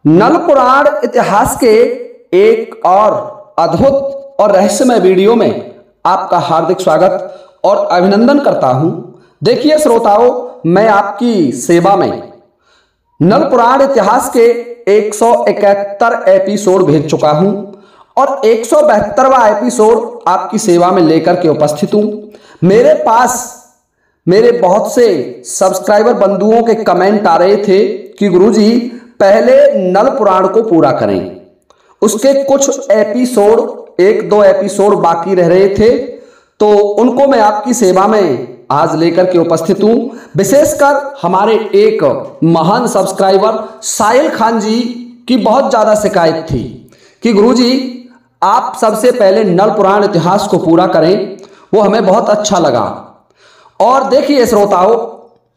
नल पुराण इतिहास के एक और अद्भुत और रहस्यमय वीडियो में आपका हार्दिक स्वागत और अभिनंदन करता हूं। देखिए श्रोताओं, मैं आपकी सेवा में नल पुराण इतिहास के 171 एपिसोड भेज चुका हूं और 172वां एपिसोड आपकी सेवा में लेकर के उपस्थित हूं। मेरे पास मेरे बहुत से सब्सक्राइबर बंधुओं के कमेंट आ रहे थे कि गुरुजी पहले नल पुराण को पूरा करें। उसके कुछ एपिसोड, एक दो एपिसोड बाकी रह रहे थे, तो उनको मैं आपकी सेवा में आज लेकर के उपस्थित हूं। विशेषकर हमारे एक महान सब्सक्राइबर साहिल खान जी की बहुत ज्यादा शिकायत थी कि गुरुजी आप सबसे पहले नल पुराण इतिहास को पूरा करें, वो हमें बहुत अच्छा लगा। और देखिए श्रोताओं,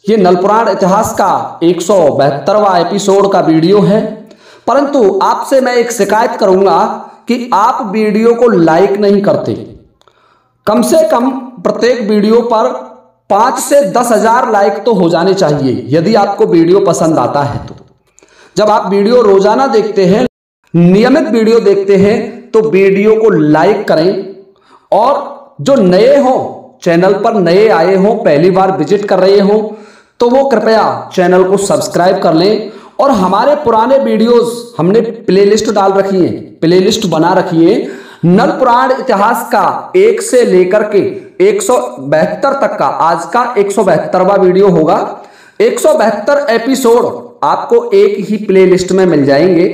ये नल पुराण इतिहास का 172वां एपिसोड का वीडियो है, परंतु आपसे मैं एक शिकायत करूंगा कि आप वीडियो को लाइक नहीं करते। कम से कम प्रत्येक वीडियो पर 5 से 10,000 लाइक तो हो जाने चाहिए यदि आपको वीडियो पसंद आता है। तो जब आप वीडियो रोजाना देखते हैं, नियमित वीडियो देखते हैं, तो वीडियो को लाइक करें। और जो नए हो, चैनल पर नए आए हो, पहली बार विजिट कर रहे हो, तो वो कृपया चैनल को सब्सक्राइब कर लें। और हमारे पुराने वीडियोस हमने प्लेलिस्ट डाल रखी है, प्लेलिस्ट बना रखी है। नल पुराण इतिहास का 1 से लेकर के 172 तक का, आज का 172वां वीडियो होगा। 172 एपिसोड आपको एक ही प्लेलिस्ट में मिल जाएंगे।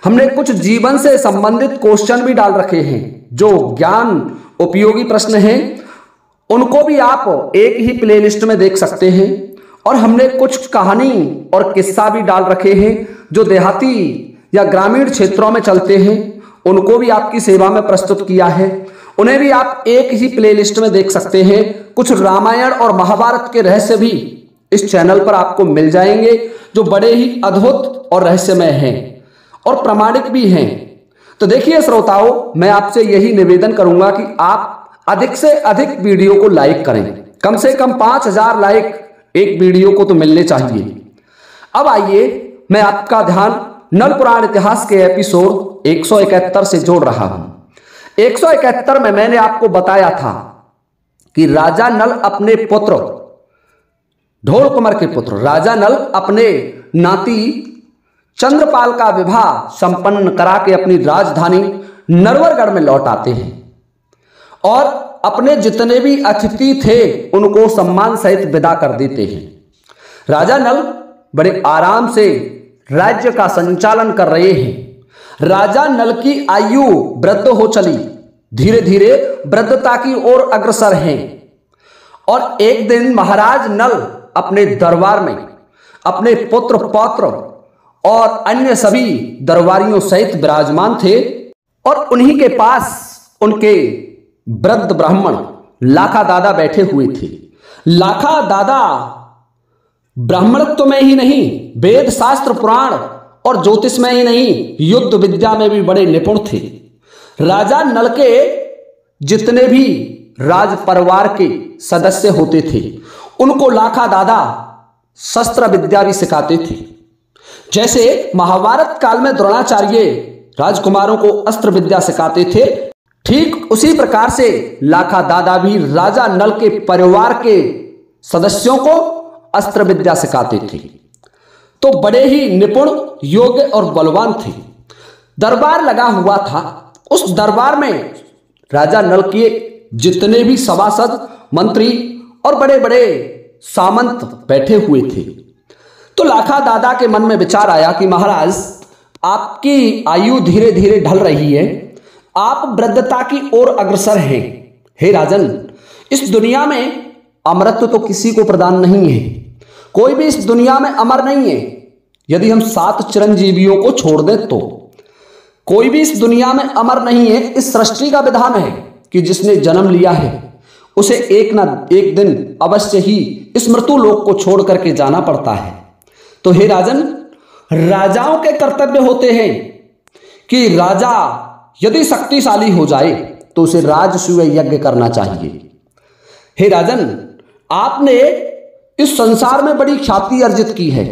हमने कुछ जीवन से संबंधित क्वेश्चन भी डाल रखे हैं, जो ज्ञान उपयोगी प्रश्न हैं, उनको भी आप एक ही प्लेलिस्ट में देख सकते हैं। और हमने कुछ कहानी और किस्सा भी डाल रखे हैं जो देहाती या ग्रामीण क्षेत्रों में चलते हैं, उनको भी आपकी सेवा में प्रस्तुत किया है। उन्हें भी आप एक ही प्लेलिस्ट में देख सकते हैं। कुछ रामायण और महाभारत के रहस्य भी इस चैनल पर आपको मिल जाएंगे, जो बड़े ही अद्भुत और रहस्यमय हैं और प्रामाणिक भी हैं। तो देखिए श्रोताओं, मैं आपसे यही निवेदन करूंगा कि आप अधिक से अधिक वीडियो को लाइक करें। कम से कम 5,000 लाइक एक वीडियो को तो मिलने चाहिए। अब आइए, मैं आपका ध्यान नल पुराण इतिहास के एपिसोड 171 से जोड़ रहा हूं। 171 में मैंने आपको बताया था कि राजा नल अपने पुत्र, ढोल कुंवर के पुत्र राजा नल अपने नाती चंद्रपाल का विवाह संपन्न करा के अपनी राजधानी नरवरगढ़ में लौट आते हैं और अपने जितने भी अतिथि थे उनको सम्मान सहित विदा कर देते हैं। राजा नल बड़े आराम से राज्य का संचालन कर रहे हैं। राजा नल की आयु वृद्ध हो चली, धीरे धीरे वृद्धता की ओर अग्रसर हैं। और एक दिन महाराज नल अपने दरबार में अपने पुत्र पौत्र और अन्य सभी दरबारियों सहित विराजमान थे और उन्हीं के पास उनके वृद्ध ब्राह्मण लाखा दादा बैठे हुए थे। लाखा दादा ब्राह्मणत्व में ही नहीं, वेद शास्त्र पुराण और ज्योतिष में ही नहीं, युद्ध विद्या में भी बड़े निपुण थे। राजा नल के जितने भी राज परिवार के सदस्य होते थे, उनको लाखा दादा शस्त्र विद्या भी सिखाते थे। जैसे महाभारत काल में द्रोणाचार्य राजकुमारों को अस्त्र विद्या सिखाते थे, ठीक उसी प्रकार से लाखा दादा भी राजा नल के परिवार के सदस्यों को अस्त्र विद्या सिखाते थे। तो बड़े ही निपुण, योग्य और बलवान थे। दरबार लगा हुआ था। उस दरबार में राजा नल के जितने भी सभासद, मंत्री और बड़े बड़े सामंत बैठे हुए थे। तो लाखा दादा के मन में विचार आया कि महाराज, आपकी आयु धीरे धीरे ढल रही है, आप वृद्धता की ओर अग्रसर हैं। हे राजन, इस दुनिया में अमरत्व तो किसी को प्रदान नहीं है। कोई भी इस दुनिया में अमर नहीं है। यदि हम 7 चिरंजीवियों को छोड़ दें तो कोई भी इस दुनिया में अमर नहीं है। इस सृष्टि का विधान है कि जिसने जन्म लिया है उसे एक ना एक दिन अवश्य ही इस मृत्यु लोक को छोड़ करके जाना पड़ता है। तो हे राजन, राजाओं के कर्तव्य होते हैं कि राजा यदि शक्तिशाली हो जाए तो उसे राजसूय यज्ञ करना चाहिए। हे राजन, आपने इस संसार में बड़ी ख्याति अर्जित की है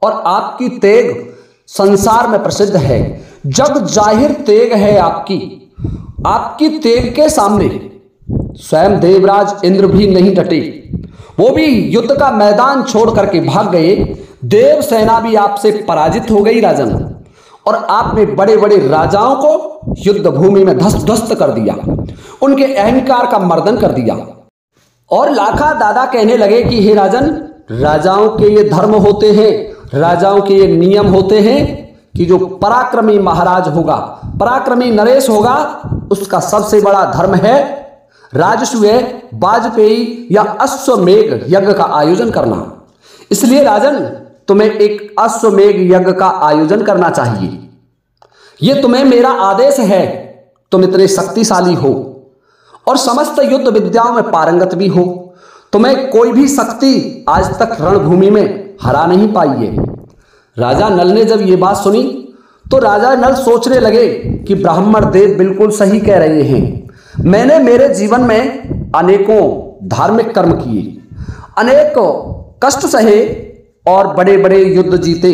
और आपकी तेग संसार में प्रसिद्ध है। जग जाहिर तेग है आपकी, आपकी तेग के सामने स्वयं देवराज इंद्र भी नहीं डटे। वो भी युद्ध का मैदान छोड़ करके भाग गए। देव सेना भी आपसे पराजित हो गई राजन, और आपने बड़े बड़े राजाओं को युद्ध भूमि में धस्त ध्वस्त कर दिया, उनके अहंकार का मर्दन कर दिया। और लाखा दादा कहने लगे कि हे राजन, राजाओं के ये धर्म होते हैं, राजाओं के ये नियम होते हैं कि जो पराक्रमी महाराज होगा, पराक्रमी नरेश होगा, उसका सबसे बड़ा धर्म है राजसूय, वाजपेयी या अश्वमेघ यज्ञ का आयोजन करना। इसलिए राजन, तुम्हें एक अश्वमेघ यज्ञ का आयोजन करना चाहिए। यह तुम्हें मेरा आदेश है। तुम इतने शक्तिशाली हो और समस्त युद्ध विद्याओं में पारंगत भी हो। तुम्हें कोई भी शक्ति आज तक रणभूमि में हरा नहीं पाई है। राजा नल ने जब ये बात सुनी तो राजा नल सोचने लगे कि ब्राह्मण देव बिल्कुल सही कह रहे हैं। मैंने मेरे जीवन में अनेकों धार्मिक कर्म किए, अनेक कष्ट सहे और बड़े बड़े युद्ध जीते,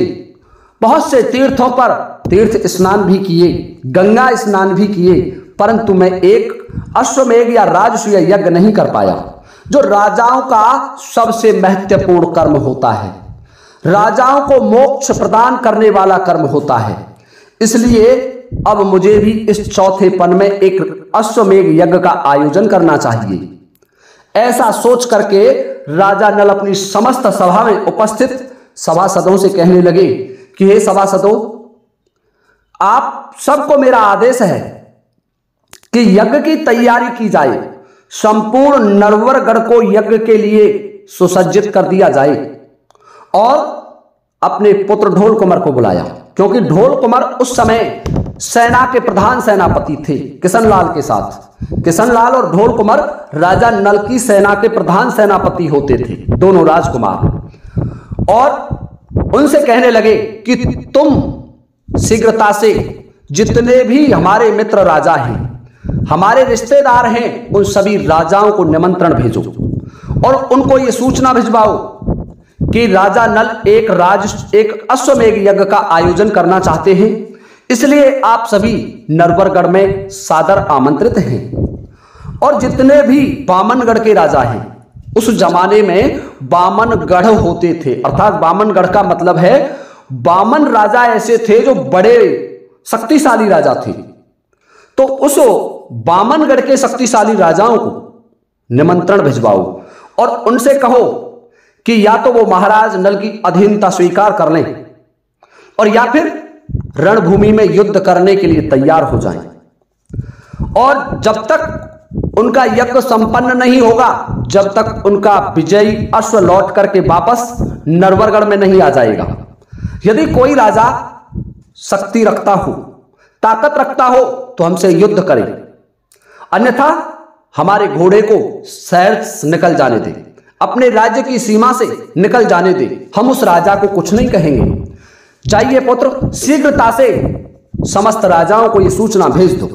बहुत से तीर्थों पर तीर्थ स्नान भी किए, गंगा स्नान भी किए, परंतु मैं एक अश्वमेघ या राजसूय यज्ञ नहीं कर पाया, जो राजाओं का सबसे महत्वपूर्ण कर्म होता है, राजाओं को मोक्ष प्रदान करने वाला कर्म होता है। इसलिए अब मुझे भी इस चौथेपन में एक अश्वमेघ यज्ञ का आयोजन करना चाहिए। ऐसा सोच करके राजा नल अपनी समस्त सभा में उपस्थित सभासदों से कहने लगे कि हे सभासदों, आप सबको मेरा आदेश है कि यज्ञ की तैयारी की जाए। संपूर्ण नरवरगढ़ को यज्ञ के लिए सुसज्जित कर दिया जाए। और अपने पुत्र ढोल कुमार को बुलाया, क्योंकि ढोल कुमार उस समय सेना के प्रधान सेनापति थे किशनलाल के साथ। किशनलाल और ढोल कुमार राजा नल की सेना के प्रधान सेनापति होते थे, दोनों राजकुमार। और उनसे कहने लगे कि तुम शीघ्रता से जितने भी हमारे मित्र राजा हैं, हमारे रिश्तेदार हैं, उन सभी राजाओं को निमंत्रण भेजो और उनको ये सूचना भिजवाओ कि राजा नल एक अश्वमेघ यज्ञ का आयोजन करना चाहते हैं। इसलिए आप सभी नरवरगढ़ में सादर आमंत्रित हैं। और जितने भी बामनगढ़ के राजा हैं, उस जमाने में बामनगढ़ होते थे, अर्थात बामनगढ़ का मतलब है बामन राजा ऐसे थे जो बड़े शक्तिशाली राजा थे। तो उस बामनगढ़ के शक्तिशाली राजाओं को निमंत्रण भिजवाओ और उनसे कहो कि या तो वो महाराज नल की अधीनता स्वीकार कर लें और या फिर रणभूमि में युद्ध करने के लिए तैयार हो जाएं। और जब तक उनका यज्ञ संपन्न नहीं होगा, जब तक उनका विजयी अश्व लौट करके वापस नरवरगढ़ में नहीं आ जाएगा। यदि कोई राजा शक्ति रखता हो, ताकत रखता हो, तो हमसे युद्ध करे, अन्यथा हमारे घोड़े को शहर से निकल जाने दे, अपने राज्य की सीमा से निकल जाने दे, हम उस राजा को कुछ नहीं कहेंगे। जाइए पुत्र, शीघ्रता से समस्त राजाओं को यह सूचना भेज दो।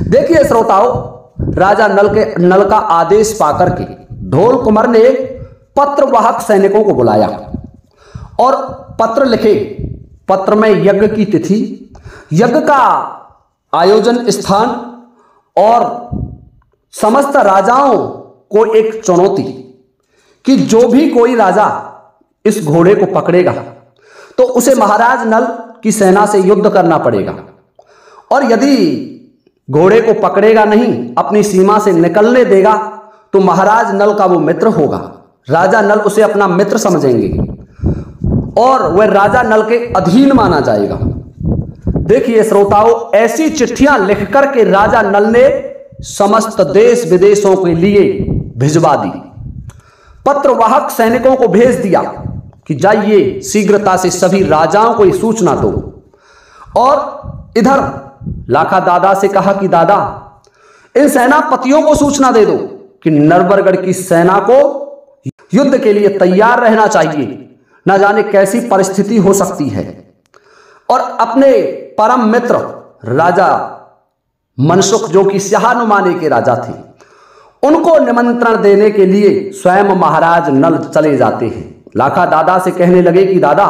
देखिए श्रोताओं, राजा नल का आदेश पाकर के ढोल कुमार ने पत्रवाहक सैनिकों को बुलाया और पत्र लिखे। पत्र में यज्ञ की तिथि, यज्ञ का आयोजन स्थान और समस्त राजाओं को एक चुनौती कि जो भी कोई राजा इस घोड़े को पकड़ेगा तो उसे महाराज नल की सेना से युद्ध करना पड़ेगा, और यदि घोड़े को पकड़ेगा नहीं, अपनी सीमा से निकलने देगा, तो महाराज नल का वो मित्र होगा, राजा नल उसे अपना मित्र समझेंगे और वह राजा नल के अधीन माना जाएगा। देखिए श्रोताओं, ऐसी चिट्ठियां लिखकर के राजा नल ने समस्त देश विदेशों के लिए भिजवा दी। पत्रवाहक सैनिकों को भेज दिया कि जाइए शीघ्रता से सभी राजाओं को यह सूचना दो। और इधर लाखा दादा से कहा कि दादा, इन सेनापतियों को सूचना दे दो कि नरवरगढ़ की सेना को युद्ध के लिए तैयार रहना चाहिए, न जाने कैसी परिस्थिति हो सकती है। और अपने परम मित्र राजा मनसुख, जो कि स्याहानुमाने के राजा थे, उनको निमंत्रण देने के लिए स्वयं महाराज नल चले जाते हैं। लाखा दादा से कहने लगे कि दादा,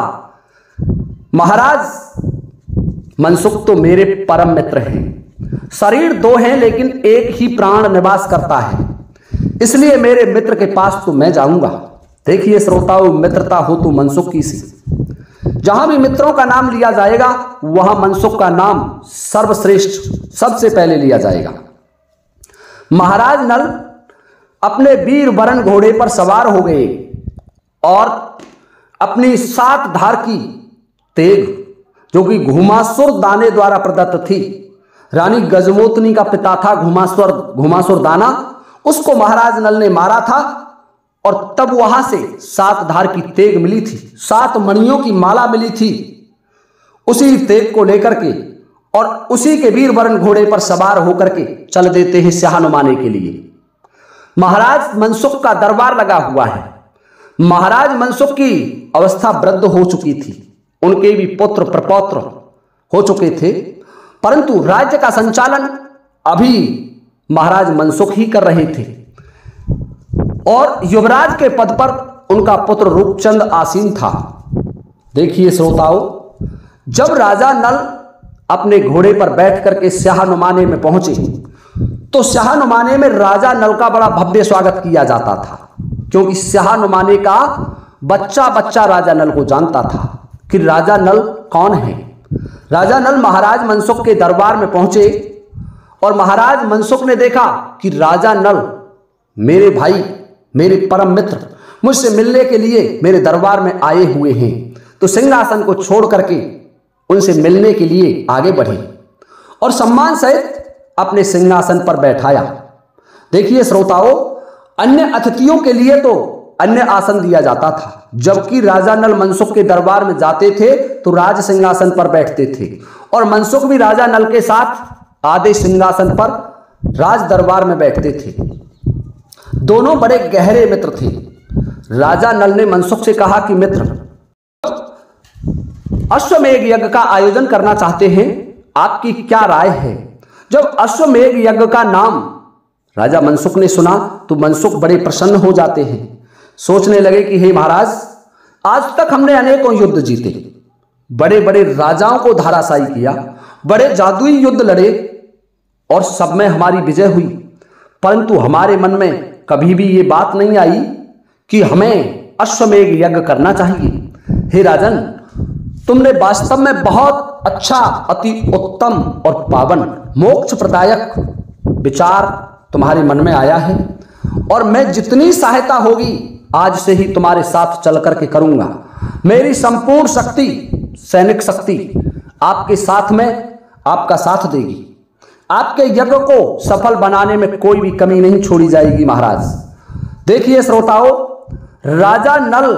महाराज मनसुख तो मेरे परम मित्र हैं, शरीर दो हैं लेकिन एक ही प्राण निवास करता है, इसलिए मेरे मित्र के पास तो मैं जाऊंगा। देखिए श्रोताओं, मित्रता हो तो मनसुख की सी। जहां भी मित्रों का नाम लिया जाएगा वहां मनसुख का नाम सर्वश्रेष्ठ सबसे पहले लिया जाएगा। महाराज नल अपने वीर वरण घोड़े पर सवार हो गए और अपनी 7 धार की तेग, जो कि घुमासुर दाने द्वारा प्रदत्त थी, रानी गजमोतनी का पिता था घुमासुर दाना, उसको महाराज नल ने मारा था और तब वहां से 7 धार की तेग मिली थी, 7 मणियों की माला मिली थी। उसी तेग को लेकर के और उसी के वीर वरण घोड़े पर सवार होकर के चल देते हैं स्याह नुमाने के लिए। महाराज मनसुख का दरबार लगा हुआ है। महाराज मनसुख की अवस्था वृद्ध हो चुकी थी, उनके भी पुत्र प्रपौत्र हो चुके थे, परंतु राज्य का संचालन अभी महाराज मनसुख ही कर रहे थे और युवराज के पद पर उनका पुत्र रूपचंद आसीन था। देखिए श्रोताओं, जब राजा नल अपने घोड़े पर बैठ करके स्याह नुमाने में पहुंचे तो स्याह नुमाने में राजा नल का बड़ा भव्य स्वागत किया जाता था, क्योंकि स्याह नुमाने का बच्चा बच्चा राजा नल को जानता था कि राजा नल कौन है। राजा नल महाराज मनसुख के दरबार में पहुंचे और महाराज मनसुख ने देखा कि राजा नल मेरे भाई, मेरे परम मित्र मुझसे मिलने के लिए मेरे दरबार में आए हुए हैं, तो सिंहासन को छोड़ करके उनसे मिलने के लिए आगे बढ़े और सम्मान सहित अपने सिंहासन पर बैठाया। देखिए श्रोताओं, अन्य अतिथियों के लिए तो अन्य आसन दिया जाता था, जबकि राजा नल मनसुख के दरबार में जाते थे तो राज सिंहासन पर बैठते थे और मनसुख भी राजा नल के साथ आधे सिंहासन पर राज दरबार में बैठते थे। दोनों बड़े गहरे मित्र थे। राजा नल ने मनसुख से कहा कि मित्र, अश्वमेघ यज्ञ का आयोजन करना चाहते हैं, आपकी क्या राय है? जब अश्वमेघ यज्ञ का नाम राजा मनसुख ने सुना तो मनसुख बड़े प्रसन्न हो जाते हैं, सोचने लगे कि हे महाराज, आज तक हमने अनेकों युद्ध जीते, बड़े बड़े राजाओं को धराशायी किया, बड़े जादुई युद्ध लड़े और सब में हमारी विजय हुई, परंतु हमारे मन में कभी भी ये बात नहीं आई कि हमें अश्वमेघ यज्ञ करना चाहिए। हे राजन, तुमने वास्तव में बहुत अच्छा, अति उत्तम और पावन मोक्ष प्रदायक विचार तुम्हारे मन में आया है और मैं जितनी सहायता होगी आज से ही तुम्हारे साथ चल करके करूंगा। मेरी संपूर्ण शक्ति, सैनिक शक्ति आपके साथ में आपका साथ देगी। आपके यज्ञ को सफल बनाने में कोई भी कमी नहीं छोड़ी जाएगी महाराज। देखिए श्रोताओं, राजा नल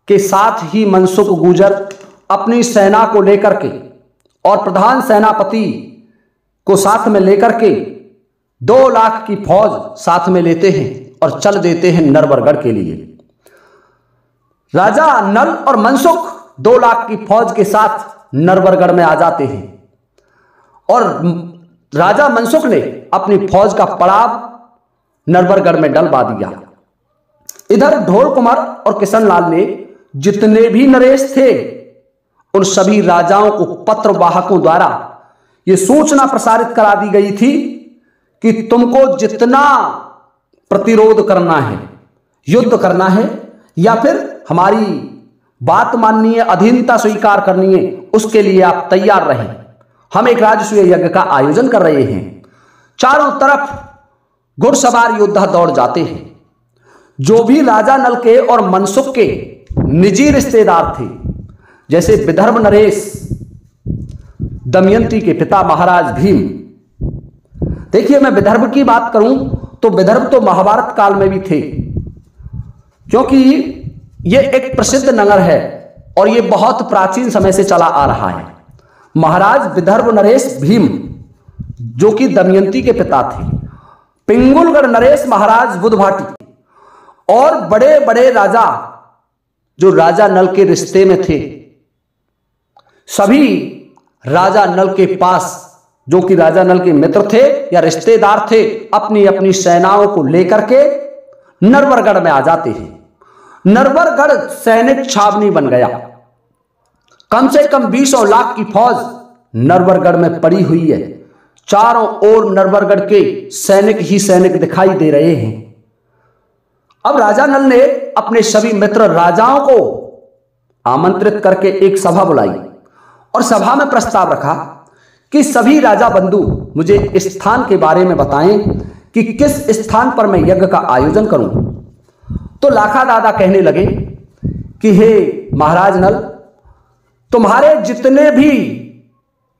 के साथ ही मनसुख गुजर अपनी सेना को लेकर के और प्रधान सेनापति को साथ में लेकर के 2 लाख की फौज साथ में लेते हैं और चल देते हैं नरवरगढ़ के लिए। राजा नल और मनसुख 2 लाख की फौज के साथ नरवरगढ़ में आ जाते हैं और राजा मनसुख ने अपनी फौज का पड़ाव नरवरगढ़ में डलवा दिया। इधर ढोल कुमार और किशनलाल ने जितने भी नरेश थे उन सभी राजाओं को पत्र वाहकों द्वारा यह सूचना प्रसारित करा दी गई थी कि तुमको जितना प्रतिरोध करना है, युद्ध करना है या फिर हमारी बात माननी है, अधीनता स्वीकार करनी है, उसके लिए आप तैयार रहें। हम एक राजसूय यज्ञ का आयोजन कर रहे हैं। चारों तरफ घुड़सवार योद्धा दौड़ जाते हैं। जो भी राजा नल के और मनसुख के निजी रिश्तेदार थे, जैसे विदर्भ नरेश दमयंती के पिता महाराज भीम। देखिए, मैं विदर्भ की बात करूं तो विदर्भ तो महाभारत काल में भी थे, क्योंकि यह एक प्रसिद्ध नगर है और यह बहुत प्राचीन समय से चला आ रहा है। महाराज विदर्भ नरेश भीम, जो कि दमयंती के पिता थे, पिंगुलगढ़ नरेश महाराज बुधभाटी और बड़े बड़े राजा जो राजा नल के रिश्ते में थे, सभी राजा नल के पास, जो कि राजा नल के मित्र थे या रिश्तेदार थे, अपनी अपनी सेनाओं को लेकर के नरवरगढ़ में आ जाते हैं। नरवरगढ़ सैनिक छावनी बन गया कम से कम 20 लाख की फौज नरवरगढ़ में पड़ी हुई है। चारों ओर नरवरगढ़ के सैनिक ही सैनिक दिखाई दे रहे हैं। अब राजा नल ने अपने सभी मित्र राजाओं को आमंत्रित करके एक सभा बुलाई और सभा में प्रस्ताव रखा कि सभी राजा बंधु मुझे इस स्थान के बारे में बताएं कि किस स्थान पर मैं यज्ञ का आयोजन करूं। तो लाखा दादा कहने लगे कि हे महाराज नल, तुम्हारे जितने भी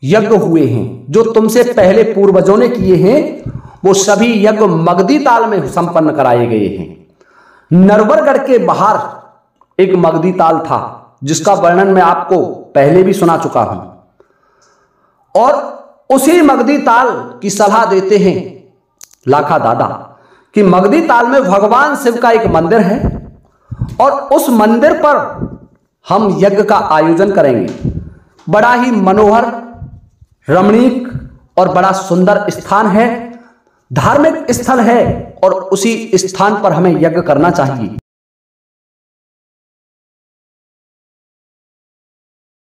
यज्ञ हुए हैं, जो तुमसे पहले पूर्वजों ने किए हैं, वो सभी यज्ञ मगधी ताल में संपन्न कराए गए हैं। नरवरगढ़ के बाहर एक मगधी ताल था जिसका वर्णन मैं आपको पहले भी सुना चुका हूं, और उसी मगधी ताल की सलाह देते हैं लाखा दादा कि मगधी ताल में भगवान शिव का एक मंदिर है और उस मंदिर पर हम यज्ञ का आयोजन करेंगे। बड़ा ही मनोहर, रमणीक और बड़ा सुंदर स्थान है, धार्मिक स्थल है, और उसी स्थान पर हमें यज्ञ करना चाहिए।